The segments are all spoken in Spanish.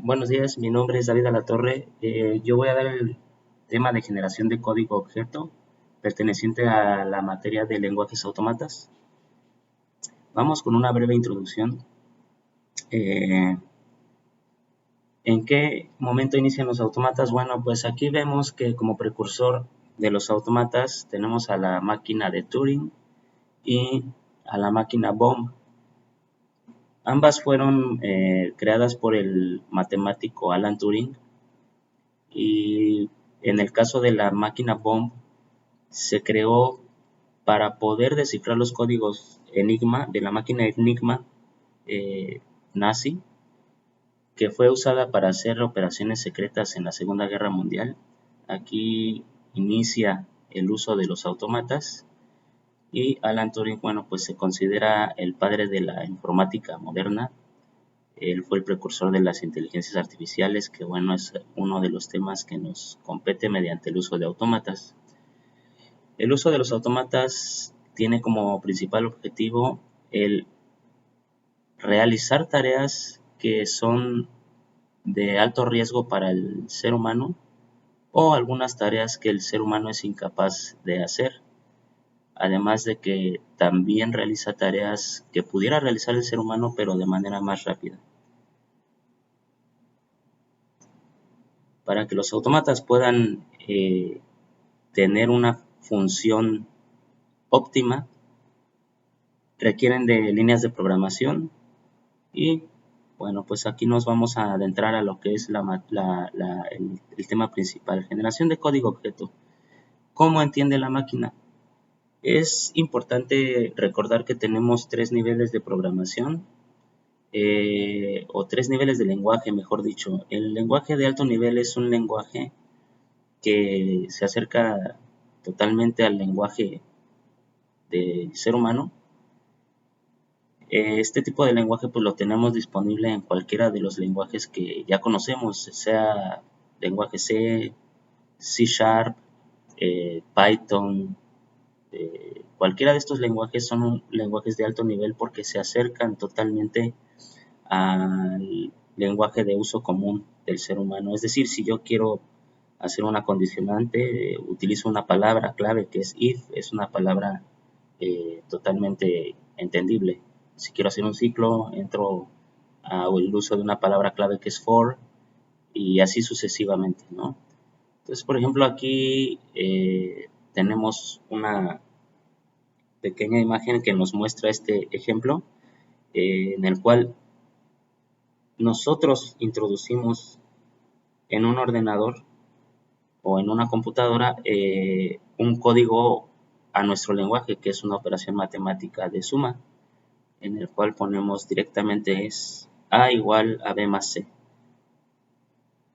Buenos días, mi nombre es David Alatorre. Yo voy a dar el tema de generación de código objeto perteneciente a la materia de lenguajes autómatas. Vamos con una breve introducción. Eh, ¿En qué momento inician los autómatas? Bueno, pues aquí vemos que como precursor de los autómatas tenemos a la máquina de Turing y a la máquina Bohm. Ambas fueron creadas por el matemático Alan Turing y en el caso de la máquina Bohm se creó para poder descifrar los códigos Enigma de la máquina Enigma eh, nazi, que fue usada para hacer operaciones secretas en la Segunda Guerra Mundial. Aquí inicia el uso de los autómatas y Alan Turing, bueno, pues se considera el padre de la informática moderna. Él fue el precursor de las inteligencias artificiales, que bueno, es uno de los temas que nos compete mediante el uso de autómatas. El uso de los autómatas tiene como principal objetivo el realizar tareas que son de alto riesgo para el ser humano o algunas tareas que el ser humano es incapaz de hacer. Además de que también realiza tareas que pudiera realizar el ser humano pero de manera más rápida. Para que los autómatas puedan tener una función óptima, requieren de líneas de programación y bueno, pues aquí nos vamos a adentrar a lo que es el tema principal, generación de código objeto. ¿Cómo entiende la máquina? Es importante recordar que tenemos tres niveles de programación, o tres niveles de lenguaje, mejor dicho. El lenguaje de alto nivel es un lenguaje que se acerca totalmente al lenguaje del ser humano. Este tipo de lenguaje pues lo tenemos disponible en cualquiera de los lenguajes que ya conocemos, sea lenguaje C, C Sharp, Python. Cualquiera de estos lenguajes son lenguajes de alto nivel porque se acercan totalmente al lenguaje de uso común del ser humano. Es decir, si yo quiero hacer una condicionante, utilizo una palabra clave que es if, es una palabra totalmente entendible. Si quiero hacer un ciclo, entro al uso de una palabra clave que es for y así sucesivamente, ¿no? Entonces, por ejemplo, aquí tenemos una pequeña imagen que nos muestra este ejemplo, en el cual nosotros introducimos en un ordenador o en una computadora un código a nuestro lenguaje, que es una operación matemática de suma, en el cual ponemos directamente es A igual a B más C.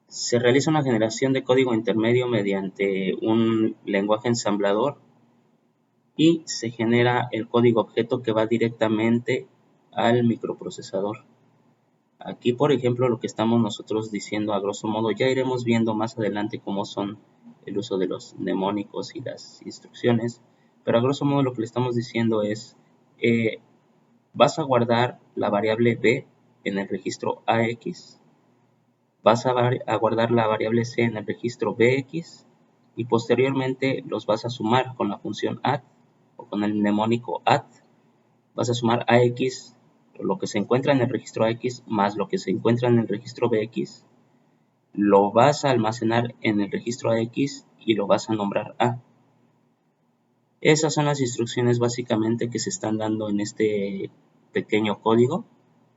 Se realiza una generación de código intermedio mediante un lenguaje ensamblador y se genera el código objeto que va directamente al microprocesador. Aquí, por ejemplo, lo que estamos nosotros diciendo a grosso modo, ya iremos viendo más adelante cómo son el uso de los mnemónicos y las instrucciones, pero a grosso modo lo que le estamos diciendo es, vas a guardar la variable b en el registro AX, vas a guardar la variable c en el registro BX y posteriormente los vas a sumar con la función add o con el mnemónico add. Vas a sumar AX, lo que se encuentra en el registro AX más lo que se encuentra en el registro BX, lo vas a almacenar en el registro AX y lo vas a nombrar A. Esas son las instrucciones básicamente que se están dando en este pequeño código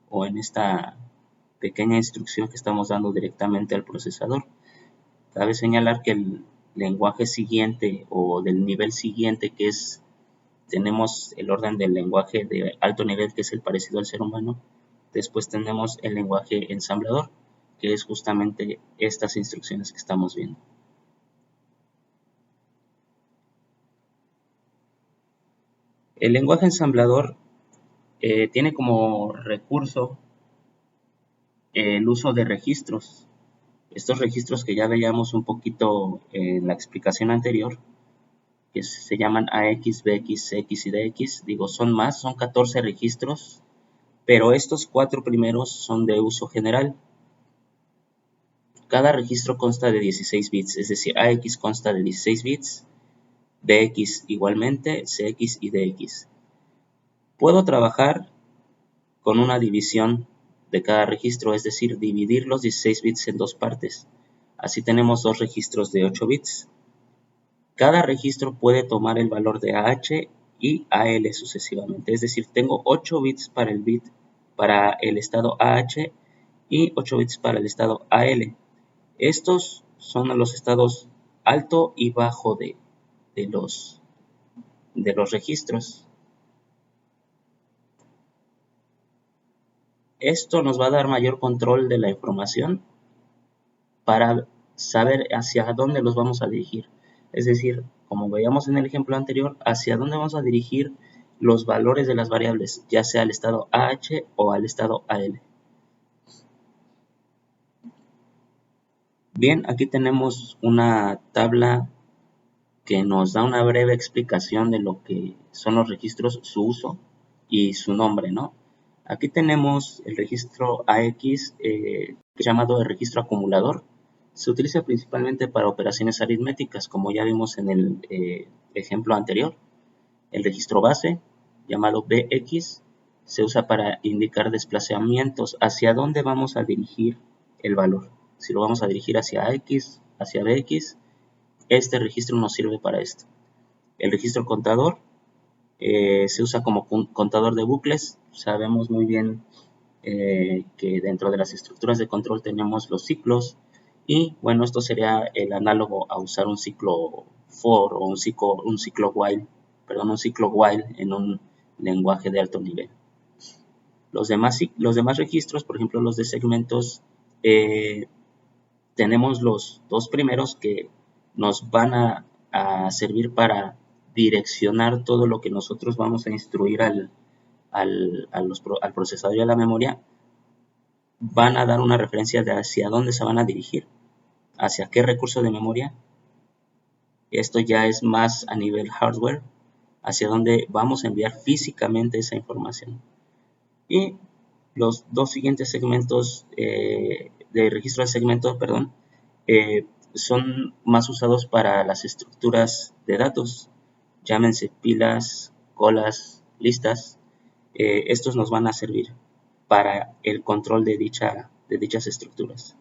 o en esta pequeña instrucción que estamos dando directamente al procesador. Cabe señalar que el lenguaje siguiente o del nivel siguiente, que es, tenemos el orden del lenguaje de alto nivel, que es el parecido al ser humano. Después tenemos el lenguaje ensamblador, que es justamente estas instrucciones que estamos viendo. El lenguaje ensamblador tiene como recurso el uso de registros. Estos registros que ya veíamos un poquito en la explicación anterior, que se llaman AX, BX, CX y DX, digo, son más, son 14 registros, pero estos 4 primeros son de uso general. Cada registro consta de 16 bits, es decir, AX consta de 16 bits, BX igualmente, CX y DX. Puedo trabajar con una división de cada registro, es decir, dividir los 16 bits en dos partes. Así tenemos dos registros de 8 bits. Cada registro puede tomar el valor de AH y AL sucesivamente, es decir, tengo 8 bits para el estado AH y 8 bits para el estado AL. Estos son los estados alto y bajo de los registros. Esto nos va a dar mayor control de la información para saber hacia dónde los vamos a dirigir. Es decir, como veíamos en el ejemplo anterior, hacia dónde vamos a dirigir los valores de las variables, ya sea al estado AH o al estado AL. Bien, aquí tenemos una tabla que nos da una breve explicación de lo que son los registros, su uso y su nombre, ¿no? Aquí tenemos el registro AX, llamado el registro acumulador. Se utiliza principalmente para operaciones aritméticas, como ya vimos en el ejemplo anterior. El registro base, llamado BX, se usa para indicar desplazamientos, hacia dónde vamos a dirigir el valor. Si lo vamos a dirigir hacia AX, hacia BX, este registro nos sirve para esto. El registro contador se usa como contador de bucles. Sabemos muy bien que dentro de las estructuras de control tenemos los ciclos, y bueno, esto sería el análogo a usar un ciclo for o un ciclo while en un lenguaje de alto nivel. Los demás registros, por ejemplo los de segmentos, tenemos los dos primeros que nos van a servir para direccionar todo lo que nosotros vamos a instruir al procesador y a la memoria. Van a dar una referencia de hacia dónde se van a dirigir, hacia qué recurso de memoria. Esto ya es más a nivel hardware, hacia dónde vamos a enviar físicamente esa información. Y los dos siguientes segmentos de registro de segmentos, son más usados para las estructuras de datos, llámense pilas, colas, listas. Estos nos van a servir para el control de dichas estructuras.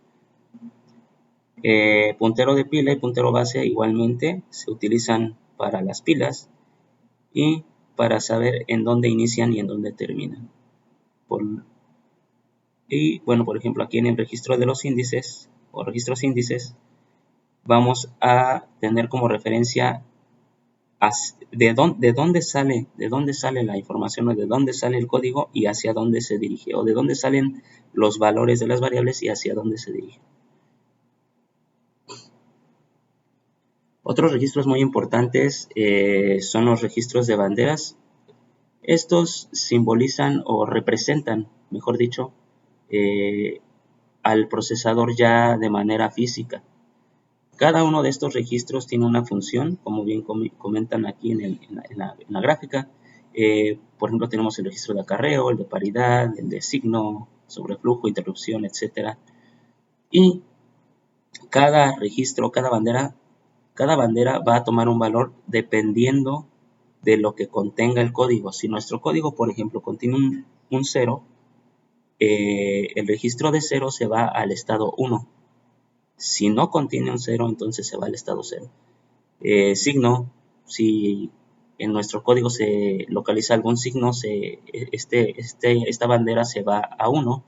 Puntero de pila y puntero base igualmente se utilizan para las pilas y para saber en dónde inician y en dónde terminan. Y bueno, por ejemplo, aquí en el registro de los índices o registros índices, vamos a tener como referencia de dónde sale la información, o de dónde sale el código y hacia dónde se dirige, o de dónde salen los valores de las variables y hacia dónde se dirige. Otros registros muy importantes son los registros de banderas. Estos simbolizan o representan, mejor dicho, al procesador ya de manera física. Cada uno de estos registros tiene una función, como bien comentan aquí en la gráfica. Por ejemplo, tenemos el registro de acarreo, el de paridad, el de signo, sobreflujo, interrupción, etc. Y cada registro, cada bandera va a tomar un valor dependiendo de lo que contenga el código. Si nuestro código, por ejemplo, contiene un 0, el registro de 0 se va al estado 1. Si no contiene un 0, entonces se va al estado 0. Signo, si en nuestro código se localiza algún signo, esta bandera se va a 1,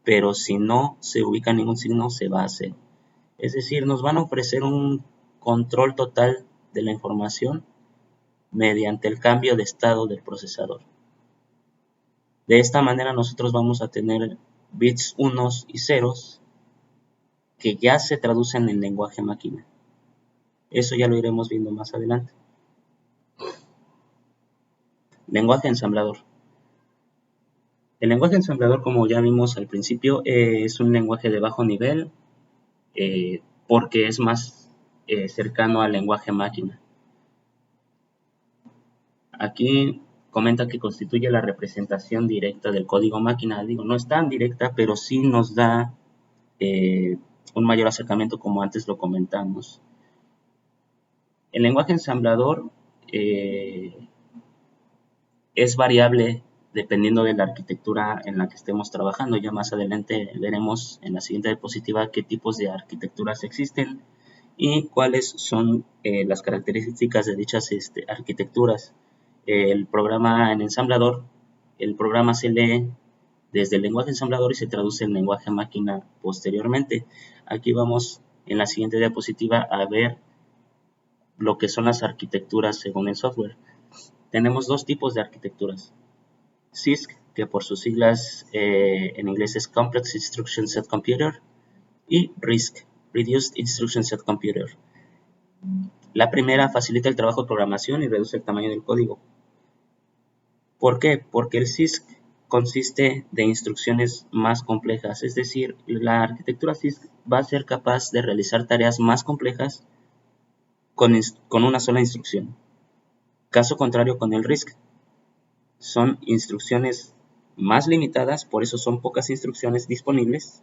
pero si no se ubica ningún signo, se va a 0. Es decir, nos van a ofrecer un control total de la información mediante el cambio de estado del procesador. De esta manera nosotros vamos a tener bits unos y ceros que ya se traducen en lenguaje máquina. Eso ya lo iremos viendo más adelante. Lenguaje ensamblador. El lenguaje ensamblador, como ya vimos al principio, es un lenguaje de bajo nivel porque es más cercano al lenguaje máquina. Aquí comenta que constituye la representación directa del código máquina. Digo, no es tan directa, pero sí nos da un mayor acercamiento como antes lo comentamos. El lenguaje ensamblador es variable dependiendo de la arquitectura en la que estemos trabajando. Ya más adelante veremos en la siguiente diapositiva qué tipos de arquitecturas existen y cuáles son las características de dichas arquitecturas. El programa en ensamblador, el programa se lee desde el lenguaje ensamblador y se traduce en lenguaje máquina posteriormente. Aquí vamos en la siguiente diapositiva a ver lo que son las arquitecturas según el software. Tenemos dos tipos de arquitecturas. CISC, que por sus siglas en inglés es Complex Instruction Set Computer, y RISC, Reduced Instruction Set Computer. La primera facilita el trabajo de programación y reduce el tamaño del código. ¿Por qué? Porque el CISC consiste de instrucciones más complejas, es decir, la arquitectura CISC va a ser capaz de realizar tareas más complejas con una sola instrucción. Caso contrario con el RISC, son instrucciones más limitadas, por eso son pocas instrucciones disponibles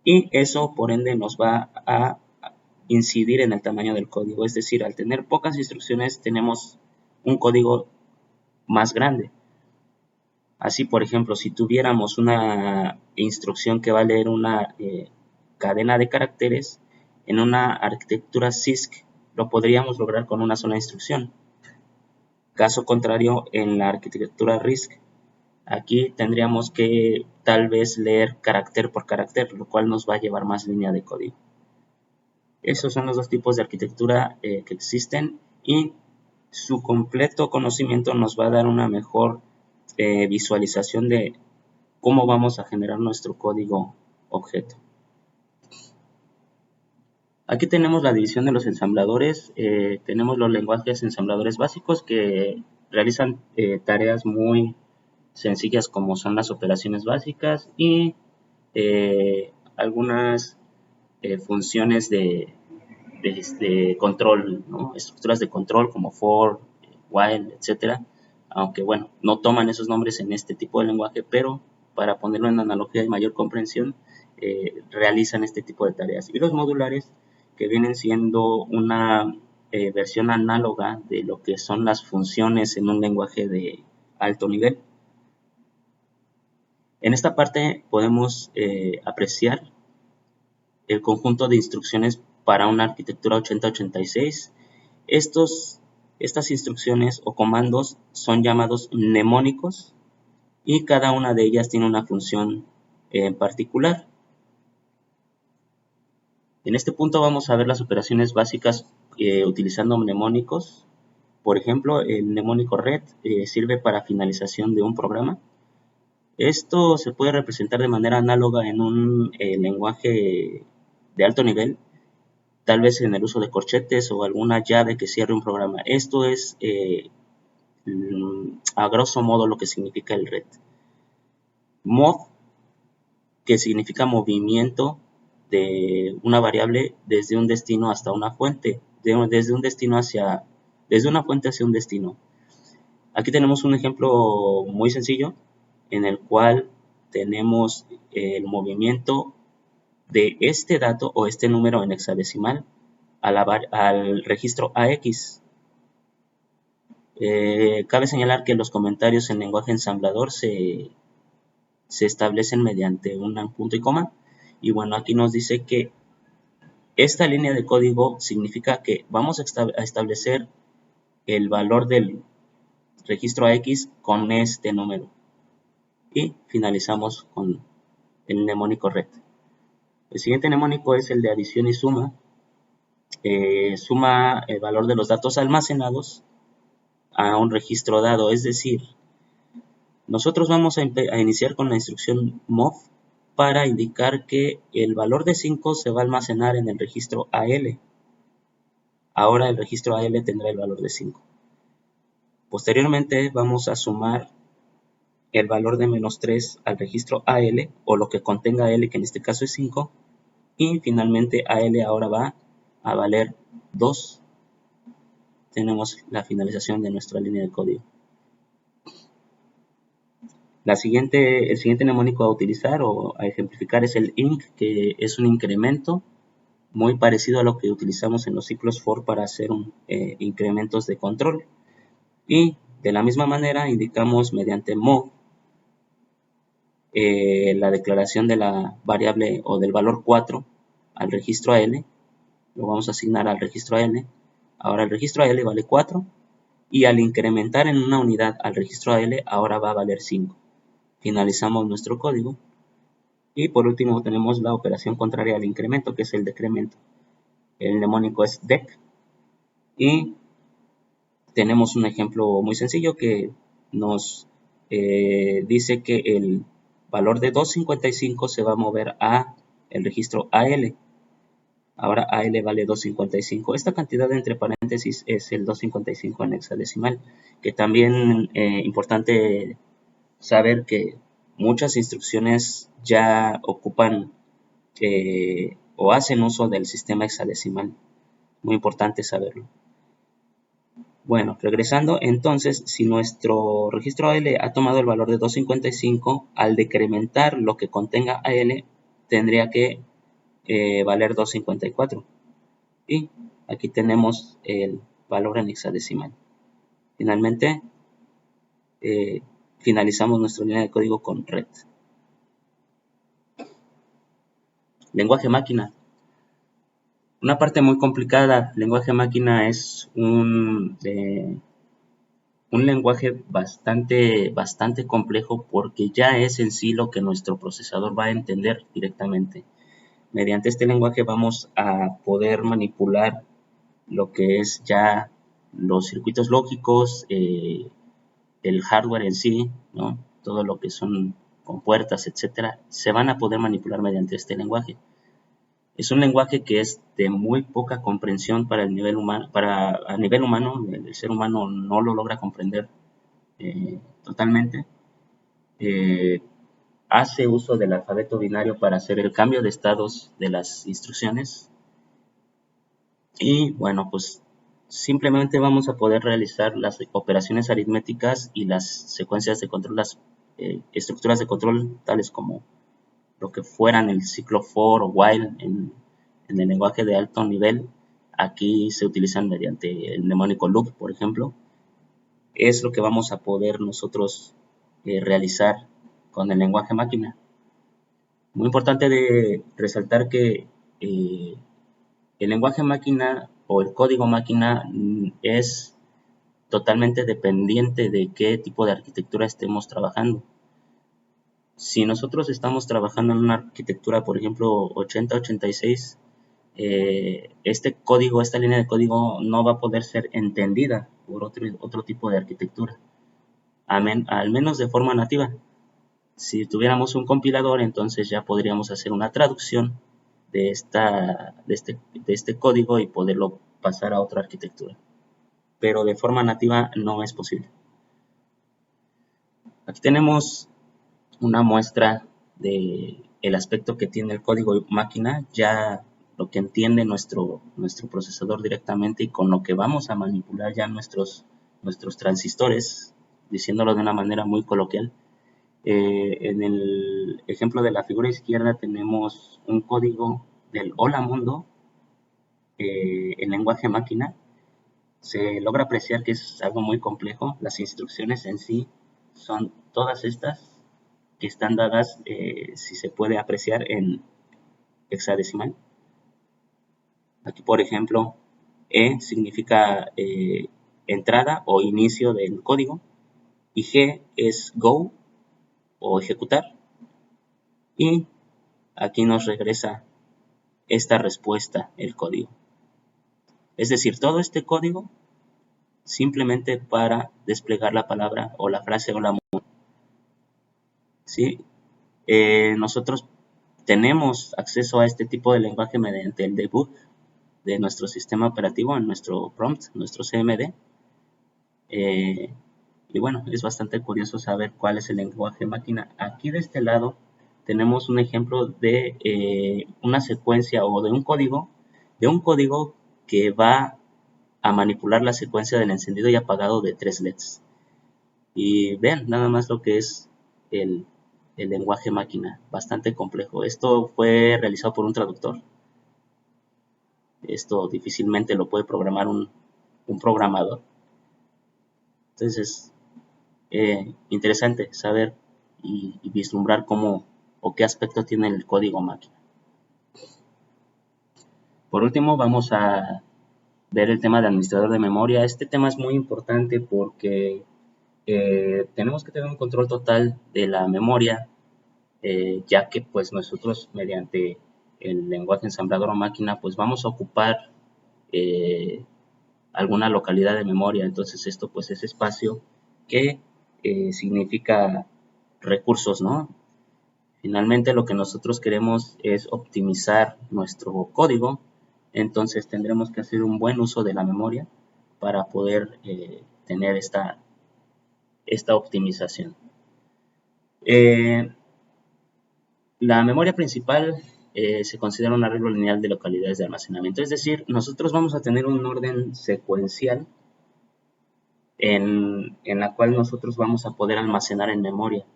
y eso por ende nos va a incidir en el tamaño del código, es decir, al tener pocas instrucciones tenemos un código más grande. Así, por ejemplo, si tuviéramos una instrucción que va a leer una cadena de caracteres, en una arquitectura CISC lo podríamos lograr con una sola instrucción. Caso contrario, en la arquitectura RISC, aquí tendríamos que tal vez leer carácter por carácter, lo cual nos va a llevar más línea de código. Esos son los dos tipos de arquitectura que existen y su completo conocimiento nos va a dar una mejor visualización de cómo vamos a generar nuestro código objeto. Aquí tenemos la división de los ensambladores. Tenemos los lenguajes ensambladores básicos que realizan tareas muy sencillas como son las operaciones básicas y algunas funciones de control, ¿no? Estructuras de control como for, while, etcétera. Aunque bueno, no toman esos nombres en este tipo de lenguaje, pero para ponerlo en analogía de mayor comprensión, realizan este tipo de tareas. Y los modulares, que vienen siendo una versión análoga de lo que son las funciones en un lenguaje de alto nivel. En esta parte podemos apreciar el conjunto de instrucciones para una arquitectura 8086. Estas instrucciones o comandos son llamados mnemónicos y cada una de ellas tiene una función en particular. En este punto vamos a ver las operaciones básicas utilizando mnemónicos. Por ejemplo, el mnemónico red sirve para finalización de un programa. Esto se puede representar de manera análoga en un lenguaje de alto nivel, tal vez en el uso de corchetes o alguna llave que cierre un programa. Esto es a grosso modo lo que significa el red. Move, que significa movimiento de una variable desde un destino hasta una fuente, desde una fuente hacia un destino. Aquí tenemos un ejemplo muy sencillo en el cual tenemos el movimiento de este dato o este número en hexadecimal al registro AX. Cabe señalar que los comentarios en lenguaje ensamblador se establecen mediante un punto y coma. Y bueno, aquí nos dice que esta línea de código significa que vamos a establecer el valor del registro AX con este número. Y finalizamos con el mnemónico red. El siguiente mnemónico es el de adición y suma. Suma el valor de los datos almacenados a un registro dado, es decir, nosotros vamos a iniciar con la instrucción mov para indicar que el valor de 5 se va a almacenar en el registro AL. Ahora el registro AL tendrá el valor de 5. Posteriormente vamos a sumar el valor de menos 3 al registro AL, o lo que contenga AL, que en este caso es 5, y finalmente AL ahora va a valer 2. Tenemos la finalización de nuestra línea de código. El siguiente mnemónico a utilizar o a ejemplificar es el INC, que es un incremento muy parecido a lo que utilizamos en los ciclos for para hacer incrementos de control. Y de la misma manera indicamos mediante move la declaración de la variable o del valor 4 al registro AL. Lo vamos a asignar al registro AL. Ahora el registro AL vale 4 y al incrementar en una unidad al registro AL ahora va a valer 5. Finalizamos nuestro código. Y por último tenemos la operación contraria al incremento, que es el decremento. El mnemónico es dec. Y tenemos un ejemplo muy sencillo que nos dice que el valor de 255 se va a mover a el registro AL. Ahora AL vale 255. Esta cantidad entre paréntesis es el 255 en hexadecimal, que también importante saber que muchas instrucciones ya ocupan o hacen uso del sistema hexadecimal. Muy importante saberlo. Bueno, regresando, entonces, si nuestro registro AL ha tomado el valor de 255, al decrementar lo que contenga AL, tendría que valer 254. Y aquí tenemos el valor en hexadecimal. Finalmente, finalizamos nuestra línea de código con red. Lenguaje máquina. Una parte muy complicada. Lenguaje máquina es un lenguaje bastante complejo porque ya es en sí lo que nuestro procesador va a entender directamente. Mediante este lenguaje vamos a poder manipular lo que es ya los circuitos lógicos, el hardware en sí, ¿no? Todo lo que son compuertas, etcétera, se van a poder manipular mediante este lenguaje. Es un lenguaje que es de muy poca comprensión para el nivel humano, a nivel humano, el ser humano no lo logra comprender totalmente. Hace uso del alfabeto binario para hacer el cambio de estados de las instrucciones. Y bueno, pues simplemente vamos a poder realizar las operaciones aritméticas y las secuencias de control, las estructuras de control, tales como lo que fueran el ciclo for o while en el lenguaje de alto nivel. Aquí se utilizan mediante el mnemónico loop, por ejemplo. Es lo que vamos a poder nosotros realizar con el lenguaje máquina. Muy importante de resaltar que el lenguaje máquina o el código máquina es totalmente dependiente de qué tipo de arquitectura estemos trabajando. Si nosotros estamos trabajando en una arquitectura, por ejemplo, 8086, esta línea de código no va a poder ser entendida por otro tipo de arquitectura, al menos de forma nativa. Si tuviéramos un compilador, entonces ya podríamos hacer una traducción de este código y poderlo pasar a otra arquitectura. Pero de forma nativa no es posible. Aquí tenemos una muestra de el aspecto que tiene el código máquina, ya lo que entiende nuestro procesador directamente y con lo que vamos a manipular ya nuestros transistores, diciéndolo de una manera muy coloquial. En el ejemplo de la figura izquierda tenemos un código del Hola Mundo en lenguaje máquina. Se logra apreciar que es algo muy complejo. Las instrucciones en sí son todas estas que están dadas, si se puede apreciar, en hexadecimal. Aquí, por ejemplo, E significa entrada o inicio del código y G es go o ejecutar. Y aquí nos regresa esta respuesta, el código. Es decir, todo este código simplemente para desplegar la palabra o la frase hola mundo. ¿Sí? Nosotros tenemos acceso a este tipo de lenguaje mediante el debug de nuestro sistema operativo, en nuestro prompt, nuestro CMD. Y bueno, es bastante curioso saber cuál es el lenguaje máquina. Aquí de este lado tenemos un ejemplo de una secuencia o de un código que va a manipular la secuencia del encendido y apagado de 3 LEDs. Y vean nada más lo que es el lenguaje máquina, bastante complejo. Esto fue realizado por un traductor. Esto difícilmente lo puede programar un programador. Entonces, interesante saber y vislumbrar cómo o qué aspecto tiene el código máquina. Por último, vamos a ver el tema de administrador de memoria. Este tema es muy importante porque tenemos que tener un control total de la memoria, ya que pues nosotros mediante el lenguaje ensamblador o máquina pues vamos a ocupar alguna localidad de memoria. Entonces esto pues es espacio que significa recursos, ¿no? Finalmente lo que nosotros queremos es optimizar nuestro código, entonces tendremos que hacer un buen uso de la memoria para poder tener esta optimización. La memoria principal se considera un arreglo lineal de localidades de almacenamiento, es decir, nosotros vamos a tener un orden secuencial en la cual nosotros vamos a poder almacenar en memoria.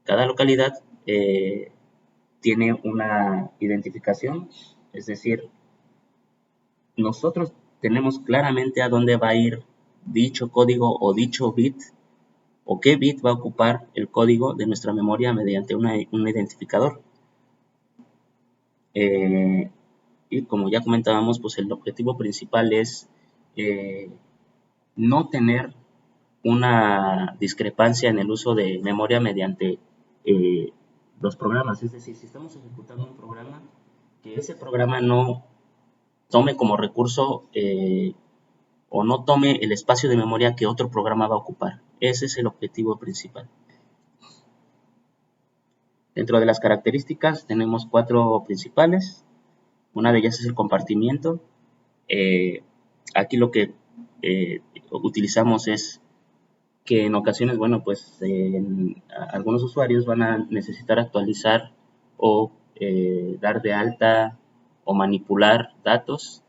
Cada localidad tiene una identificación, es decir, nosotros tenemos claramente a dónde va a ir dicho código o dicho bit, o qué bit va a ocupar el código de nuestra memoria mediante un identificador. Y como ya comentábamos, pues el objetivo principal es no tener una discrepancia en el uso de memoria mediante los programas. Es decir, si estamos ejecutando un programa, que ese programa no tome como recurso o no tome el espacio de memoria que otro programa va a ocupar. Ese es el objetivo principal. Dentro de las características tenemos 4 principales. Una de ellas es el compartimiento. Aquí lo que utilizamos es que en ocasiones, bueno, pues algunos usuarios van a necesitar actualizar o dar de alta o manipular datos,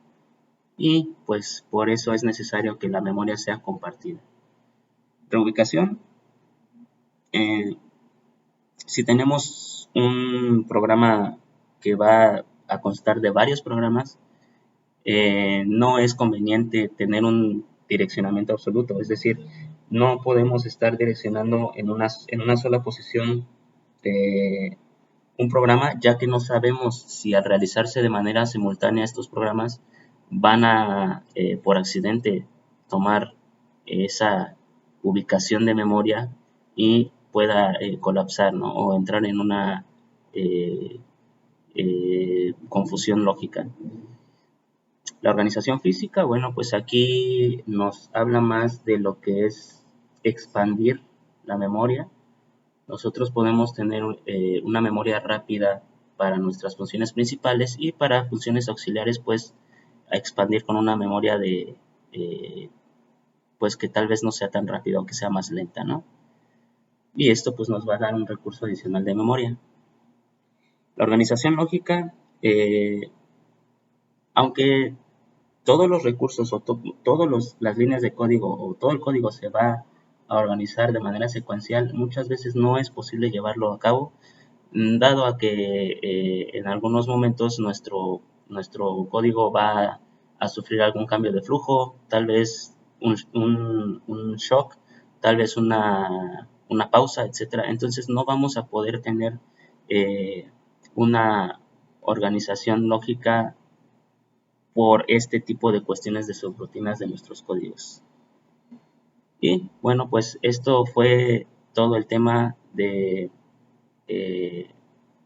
y pues por eso es necesario que la memoria sea compartida. Reubicación. Si tenemos un programa que va a constar de varios programas, no es conveniente tener un direccionamiento absoluto, es decir, no podemos estar direccionando en una sola posición un programa, ya que no sabemos si al realizarse de manera simultánea estos programas van a, por accidente, tomar esa ubicación de memoria y pueda colapsar, ¿no? O entrar en una confusión lógica. La organización física, bueno, pues aquí nos habla más de lo que es expandir la memoria. Nosotros podemos tener una memoria rápida para nuestras funciones principales, y para funciones auxiliares pues a expandir con una memoria de pues que tal vez no sea tan rápida o que sea más lenta, ¿no? Y esto pues nos va a dar un recurso adicional de memoria. La organización lógica, aunque todos los recursos o todas las líneas de código o todo el código se va a organizar de manera secuencial, muchas veces no es posible llevarlo a cabo, dado a que en algunos momentos nuestro código va a sufrir algún cambio de flujo, tal vez un shock, tal vez una pausa, etcétera. Entonces no vamos a poder tener una organización lógica por este tipo de cuestiones de subrutinas de nuestros códigos. Y bueno, pues esto fue todo el tema de